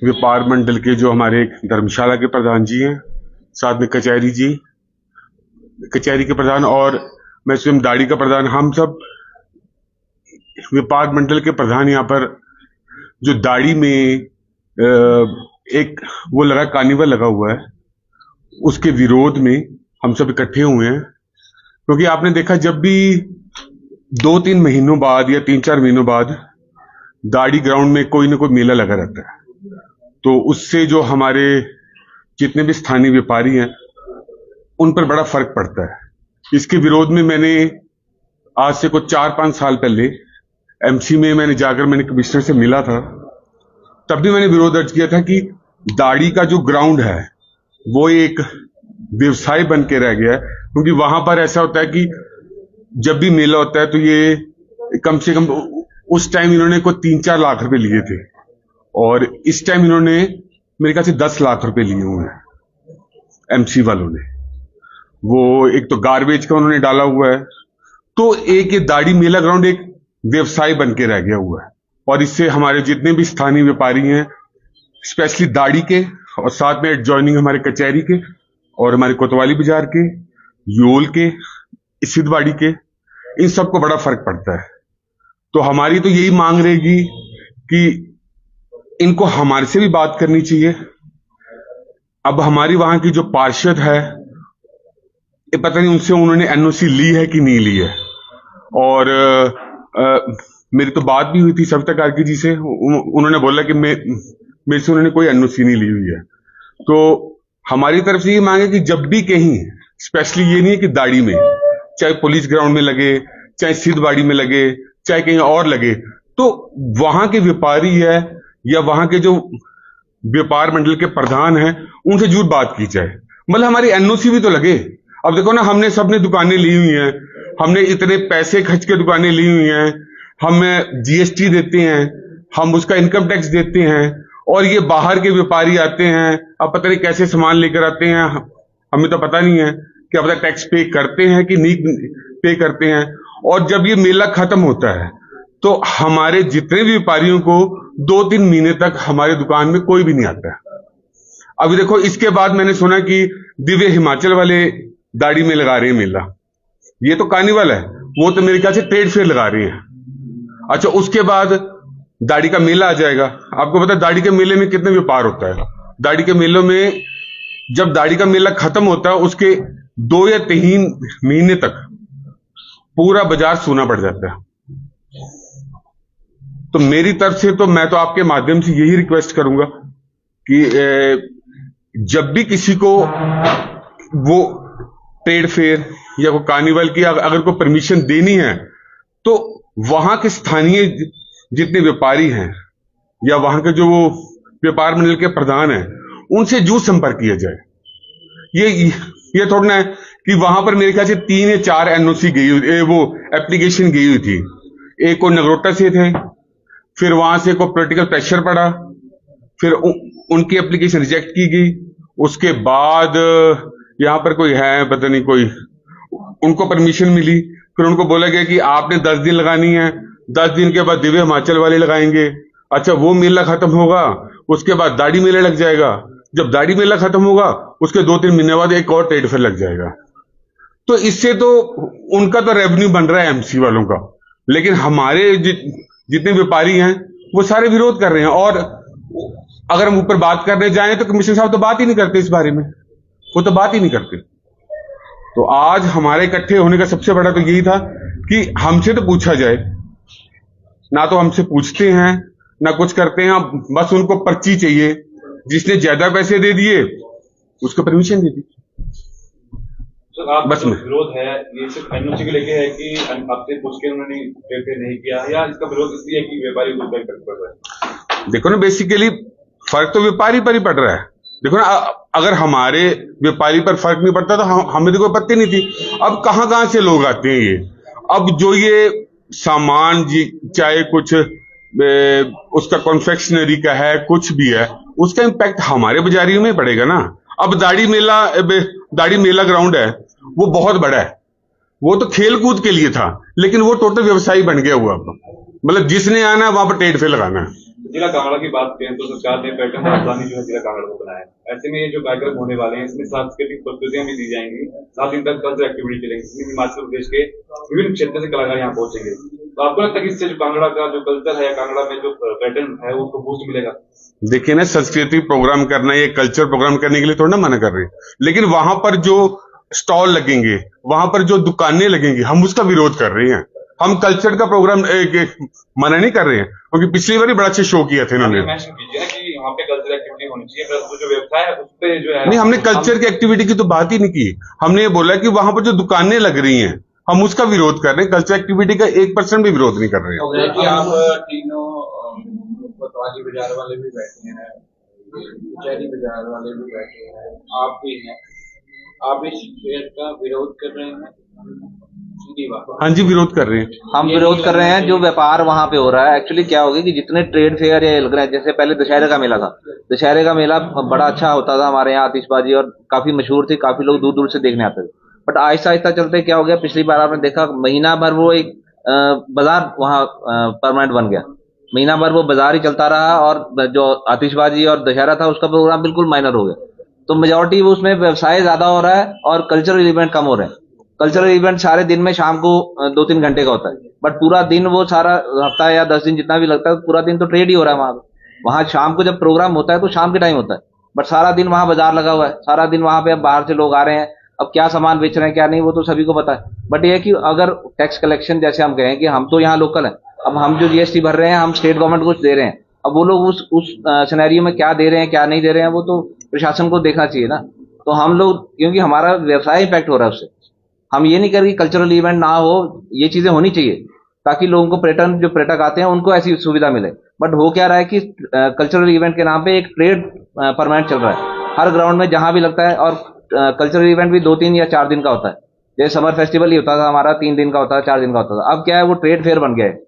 व्यापार मंडल के जो हमारे धर्मशाला के प्रधान जी हैं, साथ में कचहरी जी, कचहरी के प्रधान और मैं स्वयं दाड़ी का प्रधान, हम सब व्यापार मंडल के प्रधान यहाँ पर जो दाड़ी में एक वो लगा, कार्निवल लगा हुआ है, उसके विरोध में हम सब इकट्ठे हुए हैं। क्योंकि आपने देखा जब भी 2-3 महीनों बाद या 3-4 महीनों बाद दाड़ी ग्राउंड में कोई ना कोई मेला लगा रहता है, तो उससे जो हमारे जितने भी स्थानीय व्यापारी हैं उन पर बड़ा फर्क पड़ता है। इसके विरोध में मैंने आज से कुछ 4-5 साल पहले एमसी में मैंने कमिश्नर से मिला था, तब भी मैंने विरोध दर्ज किया था कि दाड़ी का जो ग्राउंड है वो एक व्यवसाय बन के रह गया है। क्योंकि वहां पर ऐसा होता है कि जब भी मेला होता है तो ये कम से कम उस टाइम इन्होंने कोई 3-4 लाख रुपए लिए थे और इस टाइम इन्होंने मेरे ख्याल से 10 लाख रुपए लिए हुए हैं एमसी वालों ने। वो एक तो गार्बेज का उन्होंने डाला हुआ है, तो एक ये दाड़ी मेला ग्राउंड एक व्यवसाय बन के रह गया हुआ है। और इससे हमारे जितने भी स्थानीय व्यापारी हैं, स्पेशली दाड़ी के और साथ में एडजॉइनिंग हमारे कचहरी के और हमारे कोतवाली बाजार के, योल के, सिद्धवाड़ी के, इन सबको बड़ा फर्क पड़ता है। तो हमारी तो यही मांग रहेगी कि इनको हमारे से भी बात करनी चाहिए। अब हमारी वहां की जो पार्षद है, ये पता नहीं उनसे उन्होंने एनओसी ली है कि नहीं ली है। और मेरी तो बात भी हुई थी सविता कार्की जी से, उन्होंने बोला कि मेरे से उन्होंने कोई एनओसी नहीं ली हुई है। तो हमारी तरफ से ये मांग है कि जब भी कहीं, स्पेशली ये नहीं है कि दाड़ी में, चाहे पुलिस ग्राउंड में लगे, चाहे सिद्धवाड़ी में लगे, चाहे कहीं और लगे, तो वहां के व्यापारी है या वहां के जो व्यापार मंडल के प्रधान हैं उनसे जरूर बात की जाए। मतलब हमारी एनओसी भी तो लगे। अब देखो ना, हमने सबने दुकानें ली हुई हैं, हमने इतने पैसे खर्च के दुकानें ली हुई हैं, हमें जीएसटी देते हैं, हम उसका इनकम टैक्स देते हैं, और ये बाहर के व्यापारी आते हैं, अब पता नहीं कैसे सामान लेकर आते हैं, हमें तो पता नहीं है कि अब तक टैक्स पे करते हैं कि नहीं पे करते हैं। और जब ये मेला खत्म होता है तो हमारे जितने भी व्यापारियों को 2-3 महीने तक हमारे दुकान में कोई भी नहीं आता है। अभी देखो, इसके बाद मैंने सुना कि दिव्य हिमाचल वाले दाड़ी में लगा रहे हैं मेला। ये तो कार्निवल है, वो तो मेरे ख्याल से ट्रेड फेयर लगा रहे हैं। अच्छा, उसके बाद दाड़ी का मेला आ जाएगा। आपको पता है दाड़ी के मेले में कितने व्यापार होता है। दाड़ी के मेलों में जब दाड़ी का मेला खत्म होता है उसके 2 या 3 महीने तक पूरा बाजार सूना पड़ जाता है। तो मेरी तरफ से तो मैं तो आपके माध्यम से यही रिक्वेस्ट करूंगा कि जब भी किसी को वो ट्रेड फेयर या वो कार्निवल की अगर कोई परमिशन देनी है तो वहां के स्थानीय जितने व्यापारी हैं या वहां के जो व्यापार मंडल के प्रधान हैं उनसे जरूर संपर्क किया जाए। ये थोड़ा ना है कि वहां पर मेरे ख्याल से 3 या 4 एनओसी गई हुई, वो एप्लीकेशन गई हुई थी। एक को नगरोटा से थे, फिर वहां से कोई पॉलिटिकल प्रेशर पड़ा, फिर उनकी एप्लीकेशन रिजेक्ट की गई। उसके बाद यहां पर कोई है, पता नहीं कोई, उनको परमिशन मिली, फिर उनको बोला गया कि आपने 10 दिन लगानी है, 10 दिन के बाद दिव्य हिमाचल वाले लगाएंगे। अच्छा, वो मेला खत्म होगा, उसके बाद दाड़ी मेला लग जाएगा। जब दाड़ी मेला खत्म होगा उसके 2-3 महीने बाद एक और ट्रेड फेयर लग जाएगा। तो इससे तो उनका तो रेवेन्यू बन रहा है एमसी वालों का, लेकिन हमारे जितने व्यापारी हैं वो सारे विरोध कर रहे हैं। और अगर हम ऊपर बात करने जाएं तो कमिश्नर साहब तो बात ही नहीं करते इस बारे में, वो तो बात ही नहीं करते। तो आज हमारे इकट्ठे होने का सबसे बड़ा तो यही था कि हमसे तो पूछा जाए। ना तो हमसे पूछते हैं ना कुछ करते हैं, बस उनको पर्ची चाहिए, जिसने ज्यादा पैसे दे दिए उसको परमिशन दे दी। आप बस में विरोध है ये सिर्फ एनओसी को लेके है कि आपसे पूछ के उन्होंने नहीं किया, या इसका विरोध इसलिए कि व्यापारी को फर्क पड़ रहा है? देखो ना, बेसिकली फर्क तो व्यापारी पर ही पड़ रहा है। देखो ना, अगर हमारे व्यापारी पर फर्क नहीं पड़ता तो हमें तो कोई पत्ती नहीं थी। अब कहां से लोग आते हैं ये, अब जो ये सामान चाहे कुछ उसका कॉन्फेक्शनरी का है, कुछ भी है, उसका इंपैक्ट हमारे बाजारियों में पड़ेगा ना। अब दाड़ी मेला ग्राउंड है, वो बहुत बड़ा है, वो तो खेल कूद के लिए था, लेकिन वो टोटल व्यवसाय बन गया हुआ। मतलब जिसने आना है वहां पर ट्रेड फेयर लगाना है। जिला कांगड़ा की बात करें तो सरकार ने पर्यटन राजधानी जो है जिला कांगड़ा को बनाया है। ऐसे में ये जो कार्यक्रम होने वाले हैं इसमें सांस्कृतिक प्रस्तुतियां भी दी जाएंगी, 7 दिन तक कल्चरल एक्टिविटी चलेंगी, जिसमें हिमाचल प्रदेश के विभिन्न क्षेत्र से कलाकार यहाँ पहुंचेंगे। तो आपको लगता है कि इससे जो कांगड़ा का जो कल्चर है, कांगड़ा में जो पर्यटन है उसको बूस्ट मिलेगा? देखिए ना, सांस्कृतिक प्रोग्राम करना, ये कल्चर प्रोग्राम करने के लिए थोड़ा ना मना कर रहे हैं, लेकिन वहां पर जो स्टॉल लगेंगे, वहां पर जो दुकानें लगेंगी, हम उसका विरोध कर रहे हैं। हम कल्चर का प्रोग्राम मना नहीं कर रहे हैं, क्योंकि पिछली बार भी बड़ा अच्छा शो किया था इन्होंने। मेंशन कीजिए ना कि वहाँ पे कल्चरल एक्टिविटी होनी चाहिए, प्लस वो जो व्यवसाय है उस पे जो है। नहीं, हमने कल्चर की एक्टिविटी की तो बात ही नहीं की। हमने ये बोला कि वहां पर जो दुकानें लग रही हैं हम उसका विरोध कर रहे हैं, कल्चर एक्टिविटी का 1% भी विरोध नहीं कर रहे हैं। कि आप तीनों कोतवाली बाजार वाले भी बैठे हैं, कचहरी बाजार वाले भी बैठे हैं, आप भी हैं, आप इस फेयर का विरोध कर रहे हैं? हाँ जी, विरोध कर रहे हैं। हम विरोध कर रहे हैं जो व्यापार वहां पे हो रहा है। एक्चुअली क्या होगा कि जितने ट्रेड फेयर या लग रहा है, जैसे पहले दशहरे का मेला था, दशहरे का मेला बड़ा अच्छा होता था हमारे यहाँ, आतिशबाजी और काफी मशहूर थी, काफी लोग दूर दूर से देखने आते थे। बट आहिस्ता आहिस्ता चलते क्या हो गया, पिछली बार आपने देखा महीना भर वो एक बाजार वहाँ परमानेंट बन गया, महीना भर वो बाजार ही चलता रहा, और जो आतिशबाजी और दशहरा था उसका प्रोग्राम बिल्कुल माइनर हो गया। तो मेजोरिटी उसमें व्यवसाय ज्यादा हो रहा है और कल्चरल इवेंट कम हो रहे हैं। कल्चरल इवेंट सारे दिन में शाम को 2-3 घंटे का होता है, बट पूरा दिन वो सारा हफ्ता या 10 दिन जितना भी लगता है पूरा दिन तो ट्रेड ही हो रहा है वहां। वहां शाम को जब प्रोग्राम होता है तो शाम के टाइम होता है, बट सारा दिन वहां बाजार लगा हुआ है, सारा दिन वहां पे अब बाहर से लोग आ रहे हैं। अब क्या सामान बेच रहे हैं क्या नहीं वो तो सभी को पता है, बट ये है कि अगर टैक्स कलेक्शन जैसे हम कहें कि हम तो यहाँ लोकल है, अब हम जो जीएसटी भर रहे हैं हम स्टेट गवर्नमेंट को दे रहे हैं, अब वो लोग उस सिनेरियो में क्या दे रहे हैं क्या नहीं दे रहे हैं वो तो प्रशासन को देखना चाहिए ना। तो हम लोग, क्योंकि हमारा व्यवसाय इम्पैक्ट हो रहा है उससे, हम ये नहीं करें कि कल्चरल इवेंट ना हो, ये चीजें होनी चाहिए ताकि लोगों को जो पर्यटक आते हैं उनको ऐसी सुविधा मिले। बट हो क्या रहा है कि कल्चरल इवेंट के नाम पे एक ट्रेड परमानेंट चल रहा है हर ग्राउंड में जहां भी लगता है, और कल्चरल इवेंट भी 2-3 या 4 दिन का होता है। जैसे समर फेस्टिवल ही होता था हमारा, 3 दिन का होता था, 4 दिन का होता था। अब क्या है, वो ट्रेड फेयर बन गया है,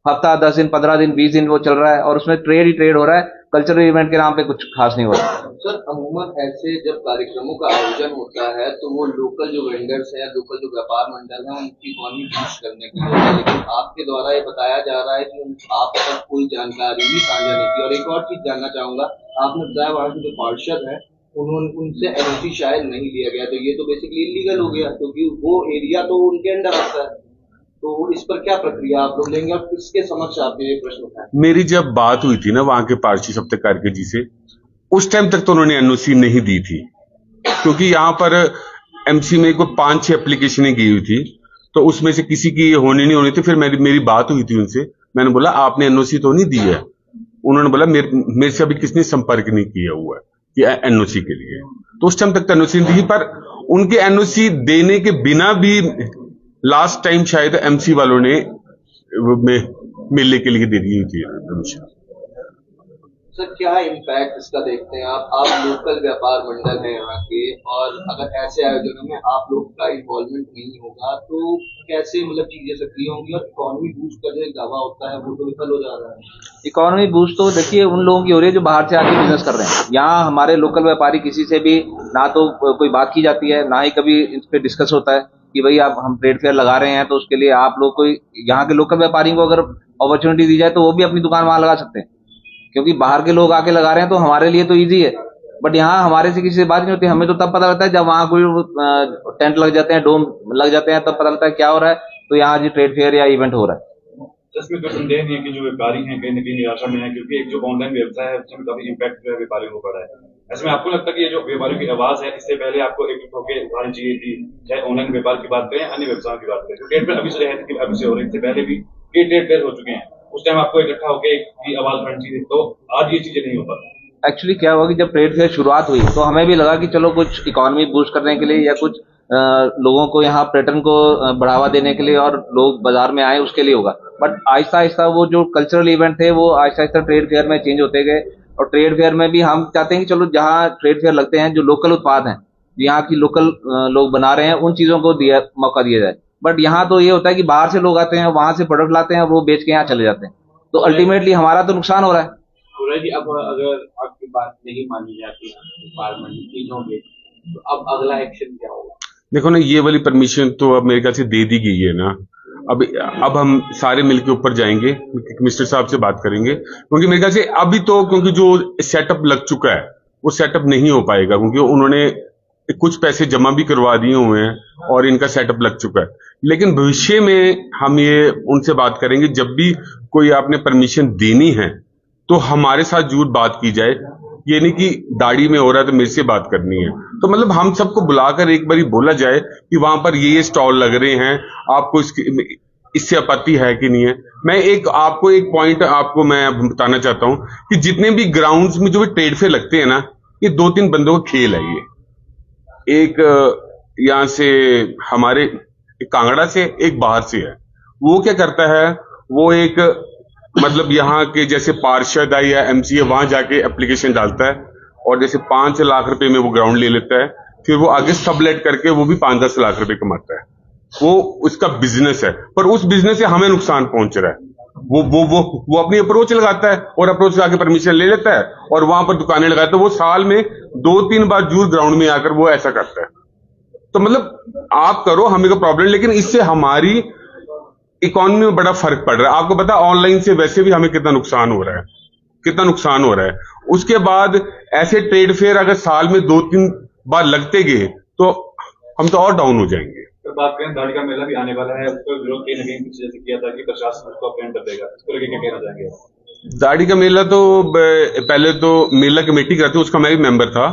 हफ्ता 10 दिन 15 दिन 20 दिन वो चल रहा है और उसमें ट्रेड ही ट्रेड हो रहा है, कल्चरल इवेंट के नाम पे कुछ खास नहीं हो रहा। सर, अमूमन ऐसे जब कार्यक्रमों का आयोजन होता है तो वो लोकल जो वेंडर्स हैं, लोकल जो व्यापार मंडल हैं, उनकी इकोनॉमी बूस्ट करने के लिए होता है, लेकिन आपके द्वारा ये बताया जा रहा है कि आप तक कोई जानकारी भी साझा नहीं की। और एक और चीज जानना चाहूंगा, आपने बताया वहाँ के जो पार्षद है उनसे एनओसी शायद नहीं लिया गया, तो ये तो बेसिकली इलीगल हो गया क्योंकि वो एरिया तो उनके अंडर आता है। तो इस पर क्या प्रक्रिया आप लोग लेंगे और किसके समक्ष आपने ये प्रश्न उठाया? मेरी जब बात हुई थी ना वहां के पारसी सप्तकार जी से, उस टाइम तक तो उन्होंने एनओसी नहीं दी थी, क्योंकि यहाँ पर एमसी में कोई 5-6 एप्लीकेशनें गई हुई थी, तो उसमें से किसी की होनी नहीं होनी थी। फिर मेरी बात हुई थी उनसे, मैंने बोला आपने एनओसी तो नहीं दी है? उन्होंने बोला मेरे से अभी किसने संपर्क नहीं किया हुआ है कि एनओसी के लिए। तो उस टाइम तक एनओसी नहीं दी, पर उनके एनओसी देने के बिना भी लास्ट टाइम शायद एमसी वालों ने मेले के लिए दे दी थी परमिशन। सर, क्या इम्पैक्ट इसका देखते हैं आप लोकल व्यापार मंडल हैं यहाँ के, और अगर ऐसे आयोजनों में आप लोग का इन्वॉल्वमेंट नहीं होगा तो कैसे मतलब चीजें सक्रिय होंगी और इकोनॉमी बूस्ट का जो एक दावा होता है वो तो विफल हो जा रहा है। इकोनॉमी बूस्ट तो देखिए उन लोगों की हो रही है जो बाहर से आके बिजनेस कर रहे हैं। यहाँ हमारे लोकल व्यापारी किसी से भी ना तो कोई बात की जाती है, ना ही कभी इस पे डिस्कस होता है कि भाई आप हम ट्रेड फेयर लगा रहे हैं तो उसके लिए आप लोग कोई यहाँ के लोकल व्यापारी को अगर अपॉर्चुनिटी दी जाए तो वो भी अपनी दुकान वहां लगा सकते हैं, क्योंकि बाहर के लोग आके लगा रहे हैं तो हमारे लिए तो इजी है। बट यहाँ हमारे से किसी से बात नहीं होती, हमें तो तब पता लगता है जब वहाँ कोई टेंट लग जाते हैं, डोम लग जाते हैं, तब पता लगता है क्या हो रहा है, तो यहाँ जी ट्रेड फेयर या इवेंट हो रहा है। इसमें कोई संदेह नहीं है कि जो व्यापारी हैं कहीं न कहीं निराशा में है, क्योंकि एक जो ऑनलाइन व्यवसाय है उसमें काफी इम्पैक्ट जो है व्यापारियों को पड़ा है। ऐसे में आपको लगता है कि ये जो व्यापारियों की आवाज है इससे पहले आपको एक होकर उठानी चाहिए थी, चाहे ऑनलाइन व्यापार की बात करें अन्य व्यवसायों की बात करें? ट्रेड फेयर अभी से है, अभी से हो रही, इससे पहले भी कई ट्रेड फेयर हो चुके हैं, उस टाइम आपको इकट्ठा होकर आवाज उठानी चाहिए, तो आज ये चीजें नहीं हो पाती। एक्चुअली क्या हुआ कि जब ट्रेड फेयर शुरुआत हुई तो हमें भी लगा कि चलो कुछ इकोनॉमी बूस्ट करने के लिए या कुछ लोगों को यहाँ पर्यटन को बढ़ावा देने के लिए और लोग बाजार में आए उसके लिए होगा। बट आहिस्ता आहिस्ता वो जो कल्चरल इवेंट थे वो आहिस्ता आहिस्ता ट्रेड फेयर में चेंज होते गए, और ट्रेड फेयर में भी हम चाहते हैं कि चलो जहाँ ट्रेड फेयर लगते हैं जो लोकल उत्पाद हैं, यहाँ की लोकल लोग बना रहे हैं, उन चीजों को मौका दिया जाए। बट यहाँ तो ये होता है कि बाहर से लोग आते हैं, वहां से प्रोडक्ट लाते हैं, वो बेच के यहाँ चले जाते हैं, तो अल्टीमेटली हमारा तो नुकसान हो रहा है। जी, अब अगर आपकी बात नहीं मानी जाती पार्लियामेंट तीनों में, तो अब अगला एक्शन क्या होगा? देखो ना, ये वाली परमिशन तो अब मेरे ख्याल से दे दी गई है ना, अब हम सारे मिलके ऊपर जाएंगे, मिनिस्टर साहब से बात करेंगे, क्योंकि मेरे ख्याल से अभी तो क्योंकि जो सेटअप लग चुका है वो सेटअप नहीं हो पाएगा, क्योंकि उन्होंने कुछ पैसे जमा भी करवा दिए हुए हैं और इनका सेटअप लग चुका है। लेकिन भविष्य में हम ये उनसे बात करेंगे, जब भी कोई आपने परमिशन देनी है तो हमारे साथ जरूर बात की जाए, ये नहीं कि दाढ़ी में हो रहा है तो मेरे से बात करनी है। तो मतलब हम सबको बुलाकर एक बारी बोला जाए कि वहां पर ये स्टॉल लग रहे हैं, आपको इससे आपत्ति है कि नहीं है। मैं एक पॉइंट आपको मैं बताना चाहता हूं कि जितने भी ग्राउंड्स में जो भी ट्रेड फेयर लगते हैं ना, ये 2-3 बंदों का खेल है। ये एक यहां से हमारे कांगड़ा से, एक बाहर से है। वो क्या करता है, वो एक मतलब यहाँ के जैसे पार्षद है या एमसी है, वहां जाके एप्लीकेशन डालता है और जैसे 5 लाख रुपए में वो ग्राउंड ले लेता है, फिर वो आगे सबलेट करके वो भी 5-10 लाख रुपए कमाता है। वो उसका बिजनेस है, पर उस बिजनेस से हमें नुकसान पहुंच रहा है। वो अपनी अप्रोच लगाता है और अप्रोच लगा के परमिशन ले लेता है और वहां पर दुकानें लगाता है। वो साल में 2-3 बार जरूर ग्राउंड में आकर वो ऐसा करता है। तो मतलब आप करो, हमें कोई प्रॉब्लम, लेकिन इससे हमारी इकोनॉमी में बड़ा फर्क पड़ रहा है। आपको पता है ऑनलाइन से वैसे भी हमें कितना नुकसान हो रहा है। उसके बाद ऐसे ट्रेड फेयर अगर साल में 2-3 बार लगते गए तो हम तो और डाउन हो जाएंगे। तो बात करें, दाढ़ी का मेला भी आने वाला है, उसका विरोध कहीं ना कहीं कुछ जैसे किया था कि प्रशासन उसको अपेंड कर देगा, इसको लेकर क्या कहना चाहेंगे? दाढ़ी का मेला तो पहले तो मेला कमेटी करती, उसका मैं भी मेंबर था।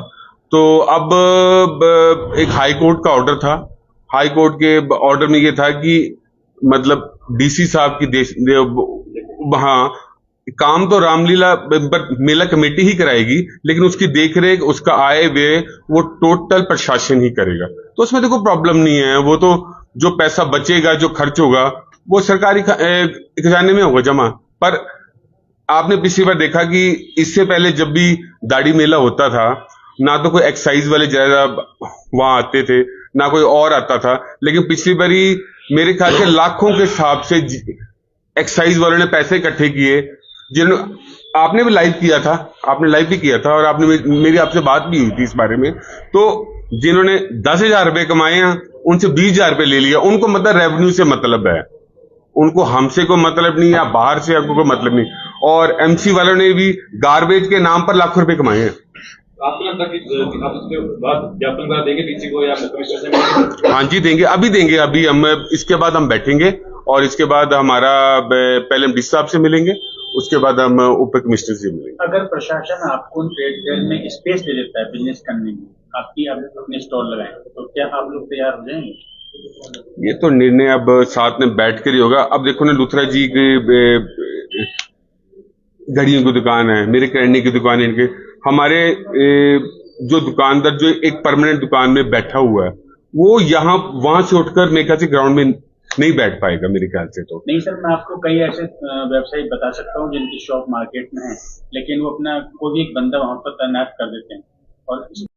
तो अब एक हाई कोर्ट का ऑर्डर था। हाई कोर्ट के ऑर्डर में ये था कि मतलब डीसी साहब की हाँ, काम तो रामलीला मेला कमेटी ही कराएगी, लेकिन उसकी देखरेख, उसका आय व्यय वो टोटल प्रशासन ही करेगा। तो उसमें देखो प्रॉब्लम नहीं है। वो तो जो पैसा बचेगा, जो खर्च होगा, वो सरकारी खजाने में होगा जमा। पर आपने पिछली बार देखा कि इससे पहले जब भी दाढ़ी मेला होता था, ना तो कोई एक्साइज वाले ज्यादा वहां आते थे, ना कोई और आता था। लेकिन पिछली बारी मेरे ख्याल से लाखों के हिसाब से एक्साइज वालों ने पैसे इकट्ठे किए, आपने भी लाइव किया था, और आपने मेरी आपसे बात भी हुई थी इस बारे में। तो जिन्होंने 10,000 रुपए कमाए हैं, उनसे 20,000 रुपए ले लिया। उनको मतलब रेवेन्यू से मतलब है, उनको हमसे कोई मतलब नहीं, या बाहर से आपको कोई मतलब नहीं। और एमसी वालों ने भी गार्बेज के नाम पर लाखों रुपए कमाए हैं। आपको लगता है कि आप उसके बाद ज्ञापन करा देंगे डीसी को या कमिश्नर से मिलेंगे? हाँ जी, देंगे, अभी देंगे। अभी हम इसके बाद हम बैठेंगे और इसके बाद हमारा पहले हम डीसी साहब से मिलेंगे, उसके बाद हम उप कमिश्नर से मिलेंगे। अगर प्रशासन आपको ट्रेड फेयर में स्पेस दे देता है बिजनेस करने की, आपकी आप अपने स्टॉल लगाएं, तो क्या आप लोग तैयार हो जाएंगे? ये तो निर्णय अब साथ में बैठ कर ही होगा। अब देखो ना, लुथरा जी की घड़ियों की दुकान है, मेरे किराने की दुकान है, इनके हमारे जो दुकानदार जो एक परमानेंट दुकान में बैठा हुआ है, वो यहाँ वहां से उठकर मेरे ख्याल से ग्राउंड में नहीं बैठ पाएगा मेरे ख्याल से। तो नहीं सर, मैं आपको कई ऐसे वेबसाइट बता सकता हूँ जिनकी शॉप मार्केट में है, लेकिन वो अपना कोई भी एक बंदा वहां पर तैनात कर देते हैं और